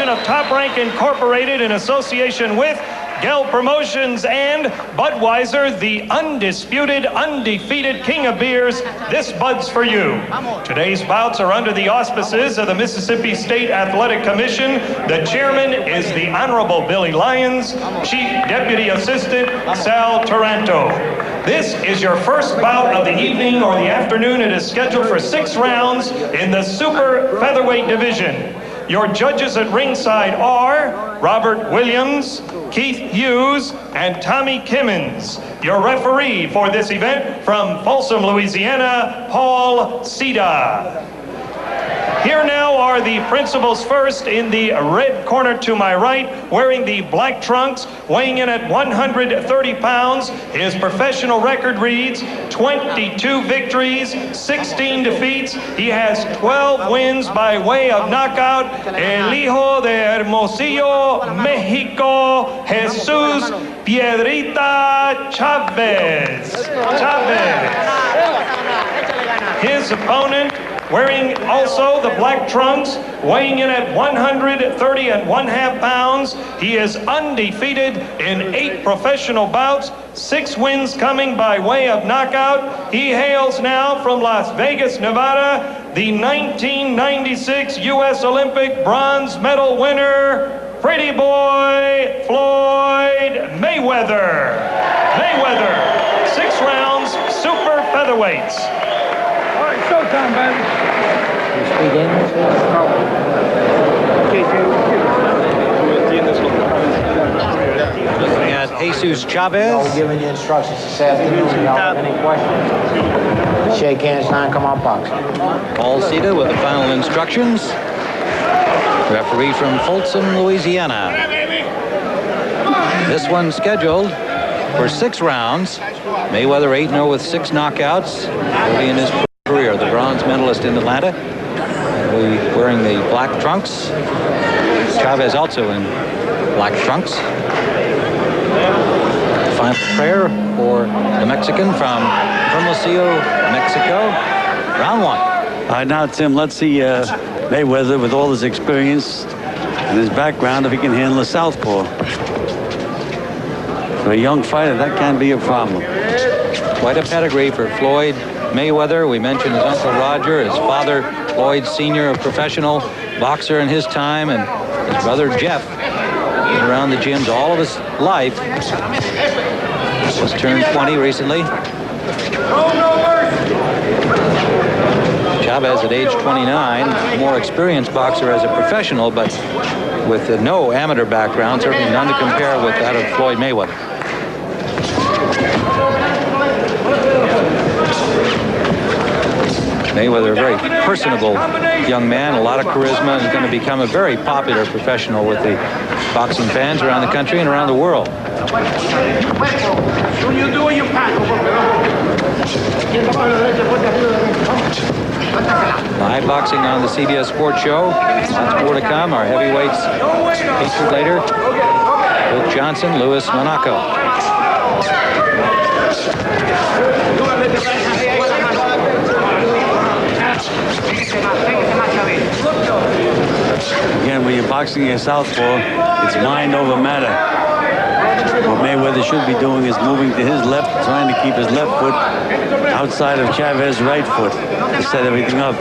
production of Top Rank Incorporated in association with Gell Promotions and Budweiser, the undisputed, undefeated king of beers. This Bud's for you. Today's bouts are under the auspices of the Mississippi State Athletic Commission. The chairman is the Honorable Billy Lyons, Chief Deputy Assistant Sal Taranto. This is your first bout of the evening or the afternoon. It is scheduled for 6 rounds in the super featherweight division. Your judges at ringside are Robert Williams, Keith Hughes, and Tommy Kimmons. Your referee for this event from Folsom, Louisiana, Paul Cida. Here now are the principals. First, in the red corner to my right, wearing the black trunks, weighing in at 130 pounds. His professional record reads 22 victories, 16 defeats. He has 12 wins by way of knockout. El hijo de Hermosillo, Mexico, Jesus Piedrita Chavez. His opponent, wearing also the black trunks, weighing in at 130.5 pounds. He is undefeated in 8 professional bouts, 6 wins coming by way of knockout. He hails now from Las Vegas, Nevada, the 1996 U.S. Olympic bronze medal winner, Pretty Boy Floyd Mayweather. 6 rounds, super featherweights. Showtime, baby. You speak English? Looking at Jesus Chavez. We're giving you instructions this afternoon. Y'all have any questions? Shake hands, 9, come on, box. Paul Cida with the final instructions. Referee from Folsom, Louisiana. This one scheduled for 6 rounds. Mayweather 8-0 with 6 knockouts early in his career. The bronze medalist in Atlanta, wearing the black trunks. Chavez also in black trunks. Final prayer for the Mexican from Hermosillo, Mexico. Round 1. All right, now, Tim, let's see Mayweather, with all his experience and his background, if he can handle a southpaw. For a young fighter, that can be a problem. Quite a pedigree for Floyd Mayweather. We mentioned his Uncle Roger, his father, Floyd Sr., a professional boxer in his time, and his brother Jeff, been around the gyms all of his life. Just turned 20 recently. Chavez at age 29, more experienced boxer as a professional, but with no amateur background, certainly none to compare with that of Floyd Mayweather. Mayweather, a very personable young man, a lot of charisma, and is going to become a very popular professional with the boxing fans around the country and around the world. Live boxing on the CBS Sports Show. Lots more to come. Our heavyweights featured later. Luke Johnson, Louis Monaco. Again, when you're boxing a southpaw, it's mind over matter. What Mayweather should be doing is moving to his left, trying to keep his left foot outside of Chavez's right foot to set everything up.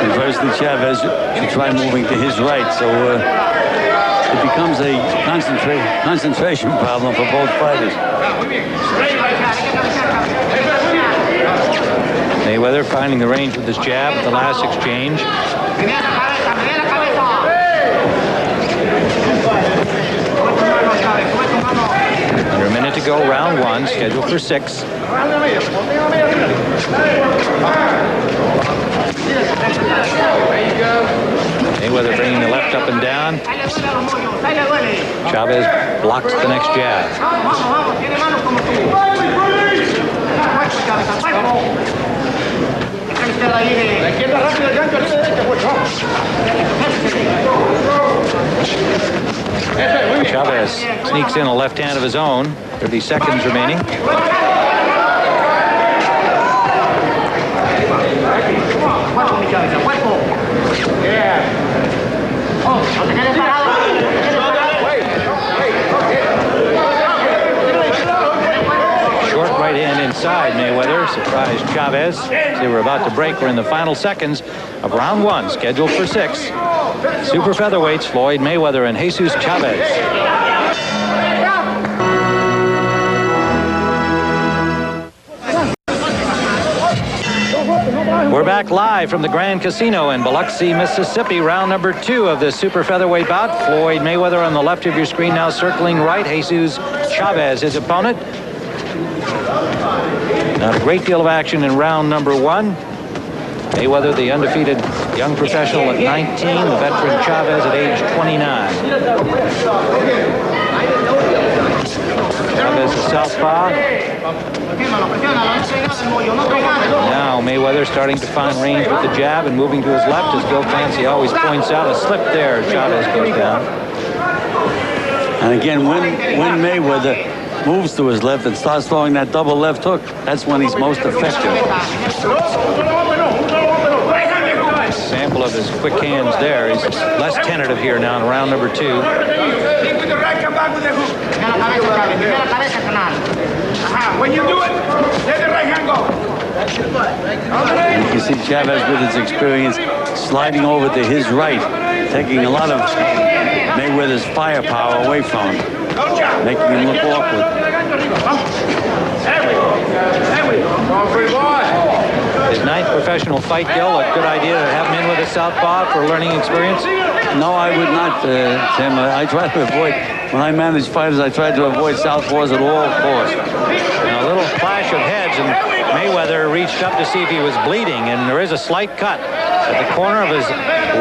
Conversely, Chavez should try moving to his right, so it becomes a concentration problem for both fighters. Mayweather finding the range with his jab at the last exchange. Under a minute to go, round 1, scheduled for 6. Mayweather bringing the left up and down. Chavez blocks the next jab. Chavez sneaks in a left hand of his own. 30 seconds remaining. Chavez. They were about to break. We're in the final seconds of round one, scheduled for 6. Super featherweights, Floyd Mayweather and Jesus Chavez. We're back live from the Grand Casino in Biloxi, Mississippi. Round number 2 of this super featherweight bout. Floyd Mayweather on the left of your screen, now circling right. Jesus Chavez, his opponent. Not a great deal of action in round number 1. Mayweather, the undefeated young professional at 19, the veteran Chavez at age 29. Chavez, the southpaw. Now Mayweather starting to find range with the jab and moving to his left, as Bill Clancy always points out. A slip there, Chavez goes down. And again, when Mayweather moves to his left and starts throwing that double left hook, that's when he's most effective. Sample of his quick hands there. He's less tentative here now in round number 2. When you do it, let the right hand go. And you can see Chavez with his experience sliding over to his right, taking a lot of Mayweather's firepower away from him, making him look awkward. His 9th professional fight, Gil. A good idea to have him in with a southpaw for learning experience? No, I would not, Tim. I try to avoid, when I manage fighters, I try to avoid southpaws at all costs. Now, a little clash of heads, and Mayweather reached up to see if he was bleeding, and there is a slight cut at the corner of his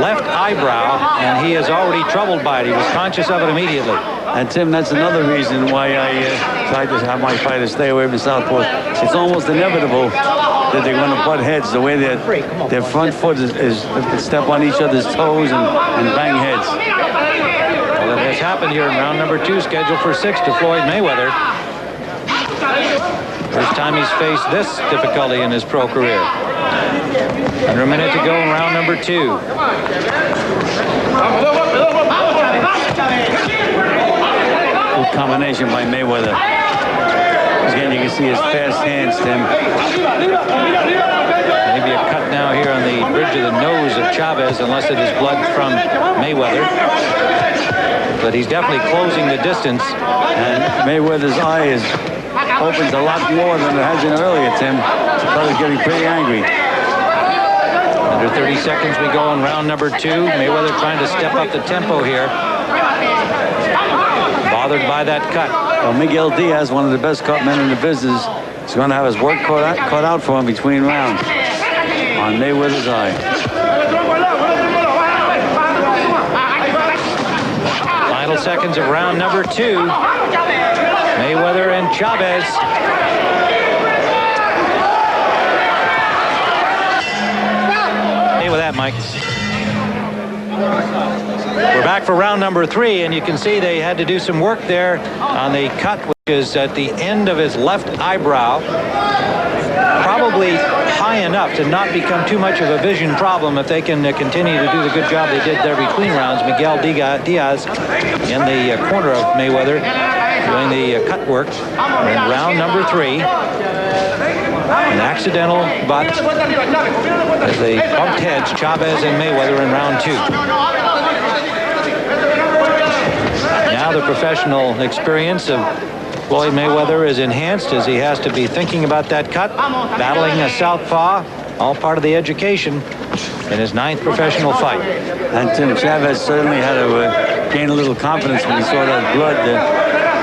left eyebrow, and he is already troubled by it. He was conscious of it immediately. And Tim, that's another reason why I try to have my fighters stay away from southpaws. It's almost inevitable that they're going to butt heads. The way their front foot is step on each other's toes and bang heads. Well, that has happened here in round number 2, scheduled for 6 to Floyd Mayweather. First time he's faced this difficulty in his pro career. Under a minute to go in round number 2. Good combination by Mayweather. Again, you can see his fast hands, Tim. Maybe a cut now here on the bridge of the nose of Chavez, unless it is blood from Mayweather. But he's definitely closing the distance. And Mayweather's eye opens a lot more than it has been earlier, Tim. The fella's getting pretty angry. Under 30 seconds we go in round number 2. Mayweather trying to step up the tempo here. Bothered by that cut. Well, Miguel Diaz, one of the best cut men in the business, is going to have his work cut out for him between rounds on Mayweather's eye. Final seconds of round number 2. Mayweather and Chavez. Hey with that, Mike. We're back for round number 3, and you can see they had to do some work there on the cut, which is at the end of his left eyebrow. Probably high enough to not become too much of a vision problem if they can continue to do the good job they did there between rounds. Miguel Diaz in the corner of Mayweather doing the cut work in round number 3. An accidental, but as they bumped heads, Chavez and Mayweather in round 2. Now the professional experience of Floyd Mayweather is enhanced as he has to be thinking about that cut, battling a southpaw, all part of the education in his 9th professional fight. And Tim, Chavez certainly had to gain a little confidence when he saw that blood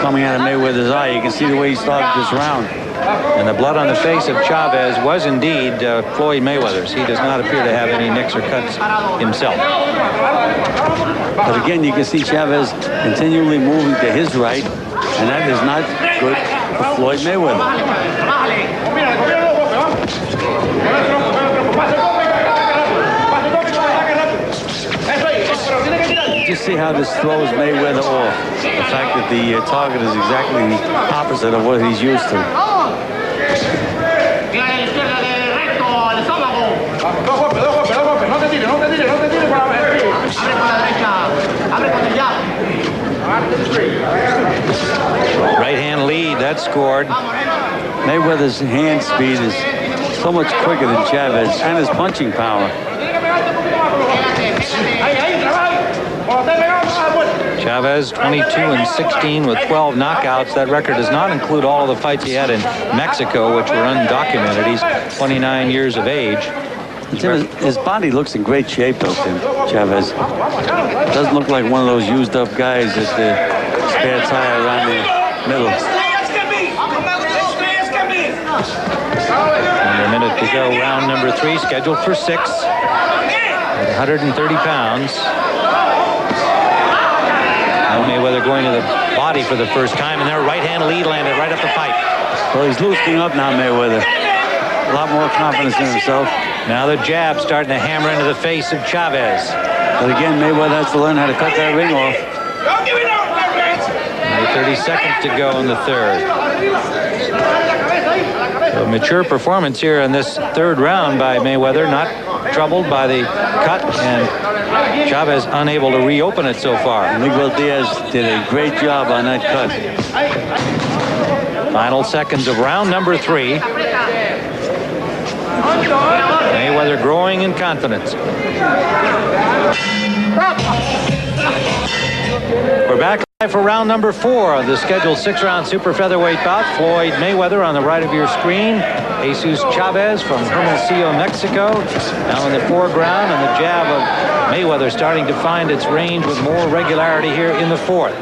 coming out of Mayweather's eye. You can see the way he started this round. And the blood on the face of Chavez was indeed Floyd Mayweather's. He does not appear to have any nicks or cuts himself. But again, you can see Chavez continually moving to his right, and that is not good for Floyd Mayweather. Just see how this throws Mayweather off. The fact that the target is exactly the opposite of what he's used to. Right hand lead, that scored. Mayweather's hand speed is so much quicker than Chavez, and his punching power. Chavez 22-16 with 12 knockouts. That record does not include all of the fights he had in Mexico, which were undocumented. He's 29 years of age. His body looks in great shape, though, Tim. Chavez doesn't look like one of those used-up guys that spare tire around the middle. Under a minute to go, round number 3, scheduled for 6 at 130 pounds. Mayweather going to the body for the first time, and their right-hand lead landed right up the pipe. Well, he's loosening up now, Mayweather. A lot more confidence in himself. Now the jab starting to hammer into the face of Chavez. But again, Mayweather has to learn how to cut that ring off. Only 30 seconds to go in the third. A mature performance here in this third round by Mayweather, not troubled by the cut, and Chavez unable to reopen it so far. Miguel Diaz did a great job on that cut. Final seconds of round number 3. Mayweather growing in confidence. We're back live for round number 4 of the scheduled 6-round super featherweight bout. Floyd Mayweather on the right of your screen. Jesus Chavez from Hermosillo, Mexico, now in the foreground, and the jab of Mayweather starting to find its range with more regularity here in the 4th.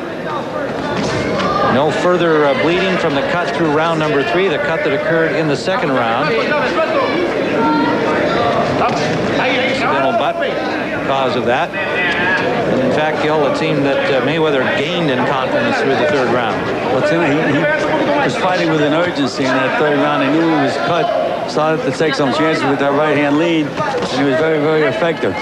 No further bleeding from the cut through round number 3, the cut that occurred in the 2nd round. Accidental butt cause of that. And in fact, Gil, it seemed that Mayweather gained in confidence through the 3rd round. Well, he was fighting with an urgency in that 3rd round. He knew he was cut, started to take some chances with that right-hand lead, and he was very, very effective.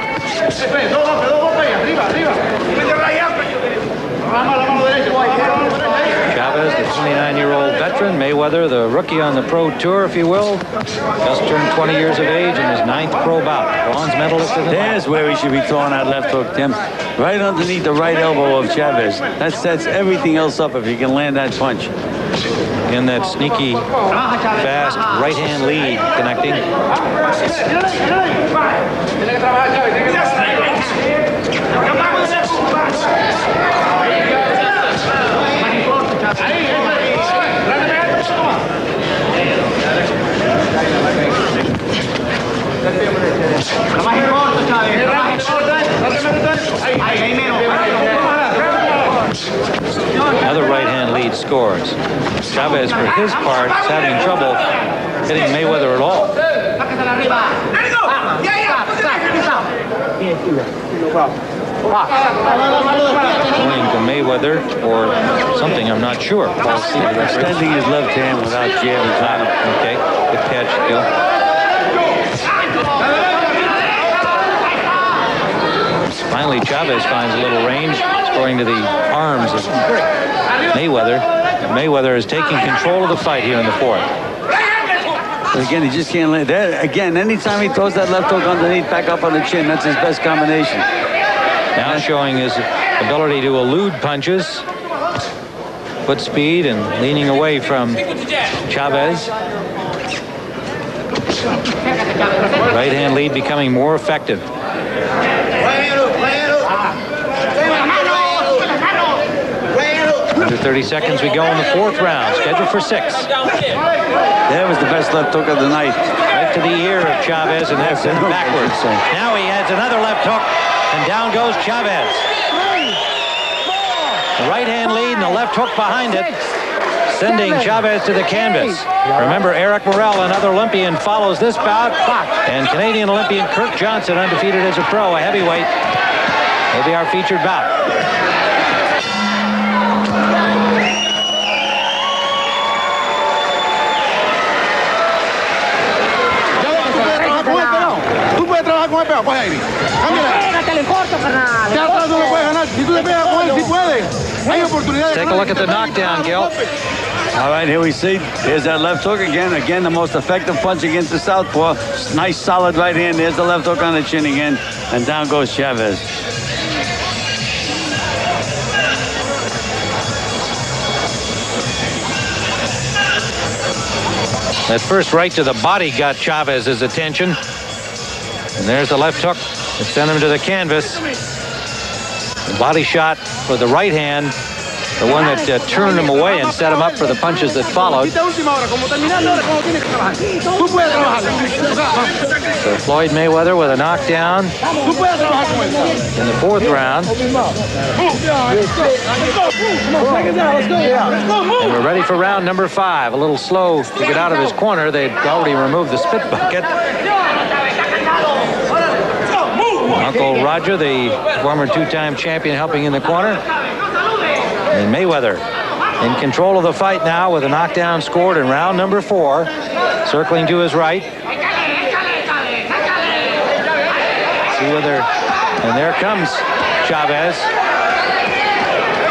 Chavez, the 29-year-old veteran. Mayweather, the rookie on the pro tour, if you will. Just turned 20 years of age in his 9th pro bout. Bronze medalist in the There's where he should be throwing that left hook, Tim. Right underneath the right elbow of Chavez. That sets everything else up if he can land that punch. In that sneaky, fast right-hand lead connecting. Another right-hand lead scores. Chavez, for his part, is having trouble hitting Mayweather at all. Going to Mayweather or something, I'm not sure. Extending his left hand without jamming on him. Okay, good catch, Gil. Finally, Chavez finds a little range, scoring to the arms of Mayweather. Mayweather is taking control of the fight here in the 4th. But again, he just can't land that. Again, anytime he throws that left hook underneath, back up on the chin, that's his best combination. Now showing his ability to elude punches, foot speed, and leaning away from Chavez. Right-hand lead becoming more effective. Under 30 seconds we go in the 4th round, scheduled for 6. That was the best left hook of the night. Right to the ear of Chavez, and that's sent backwards. Now he adds another left hook, and down goes Chavez. The right-hand lead and the left hook behind it, sending Chavez to the canvas. Remember, Eric Morrell, another Olympian, follows this bout, and Canadian Olympian Kirk Johnson, undefeated as a pro, a heavyweight, will be our featured bout. Take a look at the knockdown, Gil. All right, here we see. Here's that left hook again. Again, the most effective punch against the southpaw. Nice, solid right hand. There's the left hook on the chin again. And down goes Chavez. That first right to the body got Chavez's attention. And there's the left hook that sent him to the canvas. The body shot for the right hand, the one that turned him away and set him up for the punches that followed. So Floyd Mayweather with a knockdown in the 4th round. And we're ready for round number 5. A little slow to get out of his corner. They'd already removed the spit bucket. Uncle Roger, the former 2-time champion, helping in the corner. And Mayweather in control of the fight now with a knockdown scored in round number 4. Circling to his right. See whether, and there comes Chavez.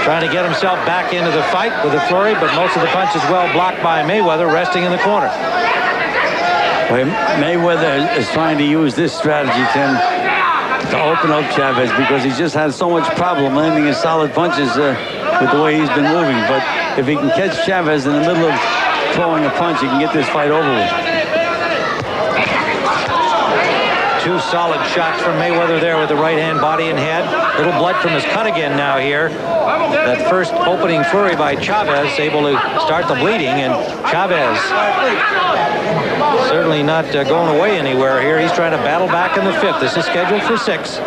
Trying to get himself back into the fight with a flurry, but most of the punches well blocked by Mayweather, resting in the corner. Well, Mayweather is trying to use this strategy, Tim, to open up Chavez, because he's just had so much problem landing his solid punches with the way he's been moving. But if he can catch Chavez in the middle of throwing a punch, he can get this fight over with. 2 solid shots from Mayweather there with the right hand, body and head. Little blood from his cut again now here. That first opening flurry by Chavez able to start the bleeding, and Chavez certainly not going away anywhere here. He's trying to battle back in the 5th. This is scheduled for 6.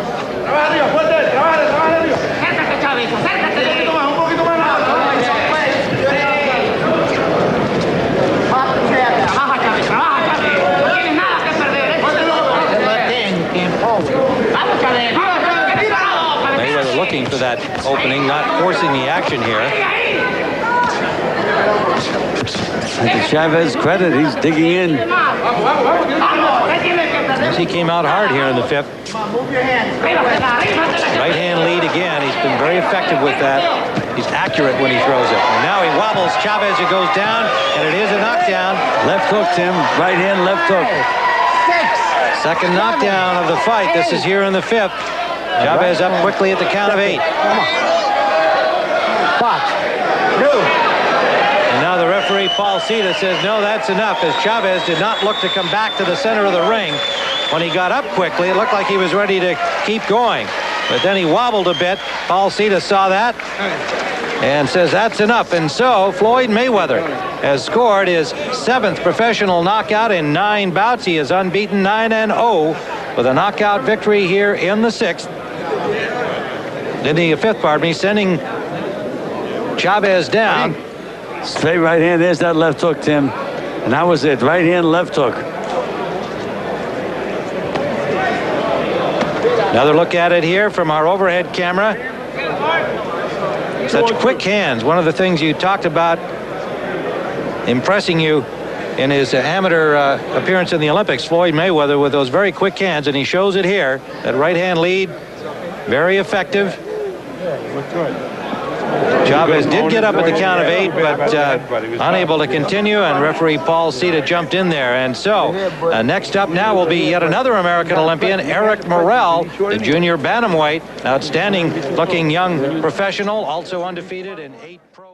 Mayweather looking for that opening, not forcing the action here. And to Chavez's credit, he's digging in. He came out hard here in the 5th. Right hand lead again. He's been very effective with that. He's accurate when he throws it. And now he wobbles Chavez. It goes down, and it is a knockdown. Left hook, Tim. Right hand, left hook. Second knockdown of the fight. This is here in the 5th. Chavez up quickly at the count of 8. And now the referee, Paul Cita, says, no, that's enough, as Chavez did not look to come back to the center of the ring. When he got up quickly, it looked like he was ready to keep going. But then he wobbled a bit. Paul Cita saw that and says that's enough. And so Floyd Mayweather has scored his 7th professional knockout in 9 bouts. He is unbeaten, 9-0, with a knockout victory here in the 6th. In the 5th, pardon me, sending Chavez down. Straight right hand. There's that left hook, Tim. And that was it. Right hand, left hook. Another look at it here from our overhead camera. Such quick hands. One of the things you talked about impressing you in his amateur appearance in the Olympics, Floyd Mayweather, with those very quick hands, and he shows it here. That right hand lead, very effective. Chavez did get up at the count of 8, but unable to continue, and referee Paul Cita jumped in there. And so next up now will be yet another American Olympian, Eric Morrell, the junior bantamweight, outstanding looking young professional, also undefeated in 8 pro